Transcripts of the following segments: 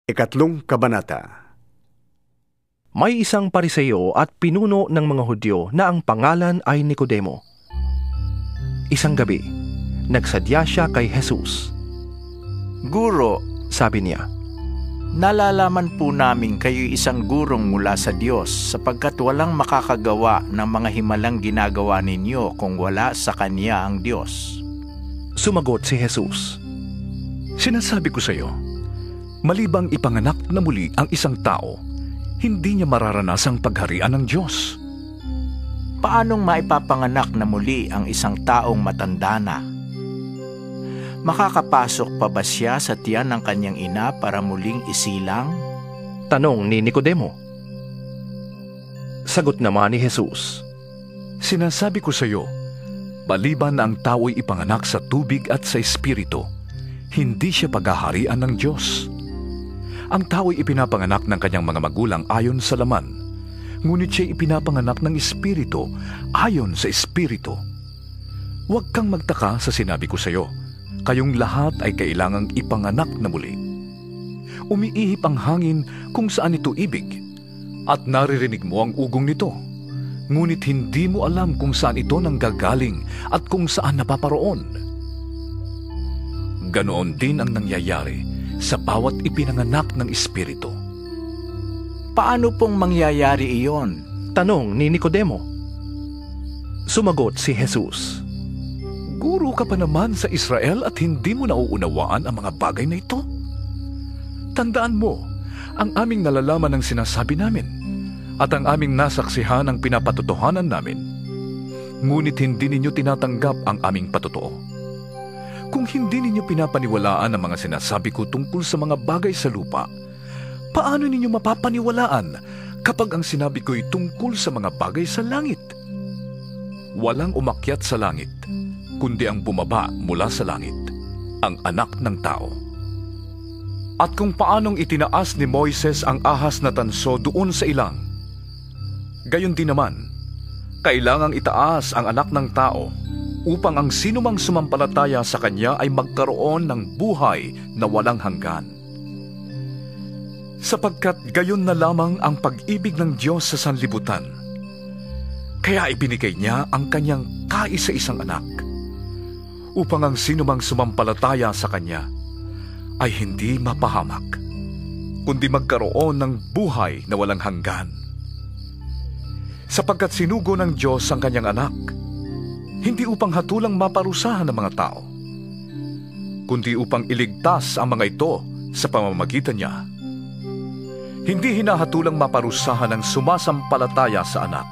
Ikatlong Kabanata. May isang Pariseo at pinuno ng mga Hudyo na ang pangalan ay Nicodemo. Isang gabi, nagsadya siya kay Jesus. Guro, Sabi niya, nalalaman po namin kayo isang gurong mula sa Diyos sapagkat walang makakagawa ng mga himalang ginagawa ninyo kung wala sa Kanya ang Diyos. sumagot si Jesus. Sinasabi ko sa iyo, malibang ipanganak na muli ang isang tao, hindi niya mararanasang pagharian ng Diyos. Paanong maipapanganak na muli ang isang taong matanda na? Makakapasok pa ba siya sa tiyan ng kanyang ina para muling isilang? Tanong ni Nicodemo. Sagot naman ni Jesus. Sinasabi ko sa iyo, maliban na ang tao'y ipanganak sa tubig at sa espiritu, hindi siya paghaharian ng Diyos. Ang tao'y ipinapanganak ng kanyang mga magulang ayon sa laman, ngunit siya'y ipinapanganak ng espiritu ayon sa espiritu. Huwag kang magtaka sa sinabi ko sa iyo, kayong lahat ay kailangang ipanganak na muli. Umiihip ang hangin kung saan ito ibig, at naririnig mo ang ugong nito, ngunit hindi mo alam kung saan ito nanggagaling at kung saan napaparoon. Ganoon din ang nangyayari sa bawat ipinanganak ng espiritu. Paano pong mangyayari iyon? Tanong ni Nicodemo. Sumagot si Jesus. Guro ka pa naman sa Israel at hindi mo nauunawaan ang mga bagay na ito? Tandaan mo, ang aming nalalaman ang sinasabi namin, at ang aming nasaksihan ang pinapatotohanan namin. Ngunit hindi ninyo tinatanggap ang aming patotoo. Kung hindi ninyo pinapaniwalaan ang mga sinasabi ko tungkol sa mga bagay sa lupa, paano ninyo mapapaniwalaan kapag ang sinabi ko'y tungkol sa mga bagay sa langit? Walang umakyat sa langit, kundi ang bumaba mula sa langit, ang anak ng tao. At kung paanong itinaas ni Moises ang ahas na tanso doon sa ilang, gayon din naman, kailangang itaas ang anak ng tao upang ang sinumang sumampalataya sa kanya ay magkaroon ng buhay na walang hanggan. Sapagkat gayon na lamang ang pag-ibig ng Diyos sa sanlibutan, kaya ibinigay niya ang kanyang kaisa-isang anak, upang ang sinumang sumampalataya sa kanya ay hindi mapahamak, kundi magkaroon ng buhay na walang hanggan. Sapagkat sinugo ng Diyos ang kanyang anak, hindi upang hatulang maparusahan ng mga tao, kundi upang iligtas ang mga ito sa pamamagitan niya. Hindi hinahatulang maparusahan ang sumasampalataya sa anak,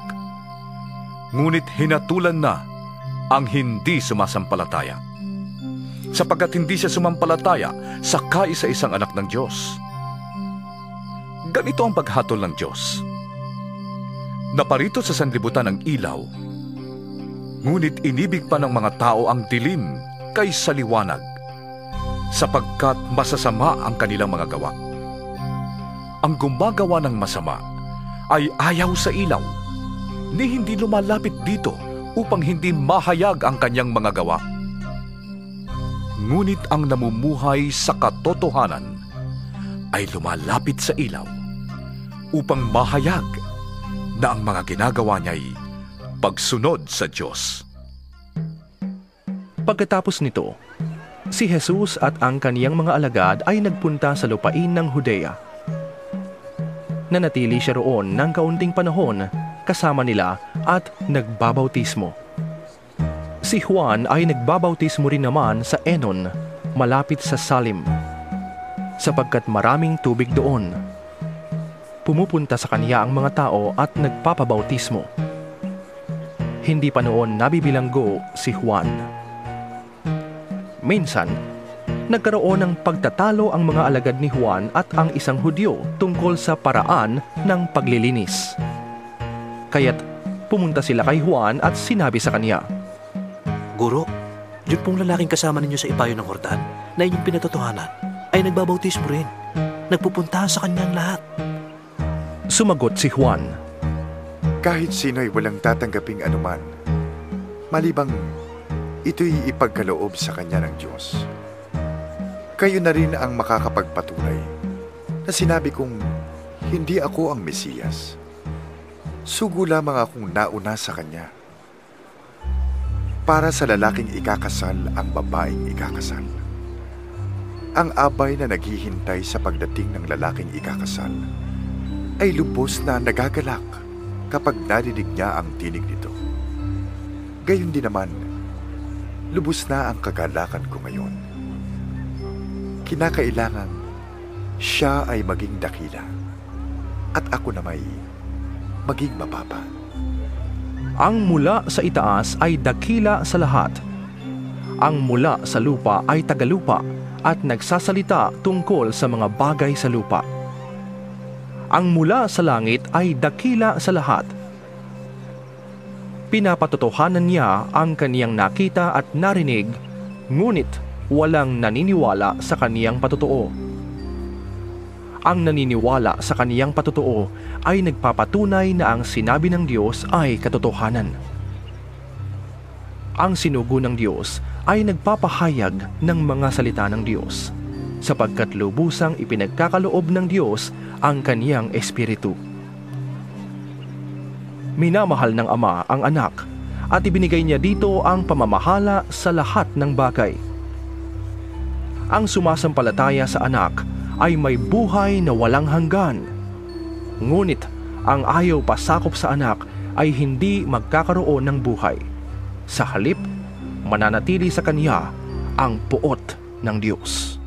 ngunit hinatulan na ang hindi sumasampalataya, sapagkat hindi siya sumampalataya sa kaisa-isang anak ng Diyos. Ganito ang paghatol ng Diyos. Naparito sa sanlibutan ang ilaw, ngunit inibig pa ng mga tao ang dilim kaysa liwanag, sapagkat masasama ang kanilang mga gawa. Ang gumagawa ng masama ay ayaw sa ilaw, ni hindi lumalapit dito upang hindi mahayag ang kanyang mga gawa. Ngunit ang namumuhay sa katotohanan ay lumalapit sa ilaw upang mahayag na ang mga ginagawa niya'y pagsunod sa Diyos. Pagkatapos nito, si Jesus at ang kaniyang mga alagad ay nagpunta sa lupain ng Judea. Nanatili siya roon ng kaunting panahon kasama nila at nagbabautismo. Si Juan ay nagbabautismo rin naman sa Enon, malapit sa Salim, sapagkat maraming tubig doon. Pumupunta sa kanya ang mga tao at nagpapabautismo. Hindi pa noon nabibilanggo si Juan. Minsan, nagkaroon ng pagtatalo ang mga alagad ni Juan at ang isang Hudyo tungkol sa paraan ng paglilinis. Kaya't pumunta sila kay Juan at sinabi sa kanya, Guro, yun pong lalaking kasama ninyo sa ibayo ng Jordan na inyong pinatotohanan ay nagbabautismo rin. Nagpupuntahan sa kanyang lahat. Sumagot si Juan, Kahit sino'y walang tatanggaping anuman, malibang ito'y ipagkaloob sa kanya ng Diyos. Kayo na rin ang makakapagpatunay na sinabi kong hindi ako ang Mesiyas. Sugo lamang akong nauna sa kanya. Para sa lalaking ikakasal ang babaeng ikakasal. Ang abay na naghihintay sa pagdating ng lalaking ikakasal ay lubos na nagagalak kapag narinig niya ang tinig nito. Gayon din naman, lubos na ang kagalakan ko ngayon. Kinakailangan siya ay maging dakila at ako na may maging mababa. Ang mula sa itaas ay dakila sa lahat. Ang mula sa lupa ay tagalupa at nagsasalita tungkol sa mga bagay sa lupa. Ang mula sa langit ay dakila sa lahat. Pinapatotohanan niya ang kaniyang nakita at narinig, ngunit walang naniniwala sa kaniyang patotoo. Ang naniniwala sa kaniyang patotoo ay nagpapatunay na ang sinabi ng Diyos ay katotohanan. Ang sinugo ng Diyos ay nagpapahayag ng mga salita ng Diyos, sapagkat lubusang ipinagkakaloob ng Diyos ang kaniyang espiritu. Minamahal ng Ama ang anak at ibinigay niya dito ang pamamahala sa lahat ng bagay. Ang sumasampalataya sa anak ay may buhay na walang hanggan. Ngunit ang ayaw pasakop sa anak ay hindi magkakaroon ng buhay. Sa halip, mananatili sa kanya ang puot ng Diyos.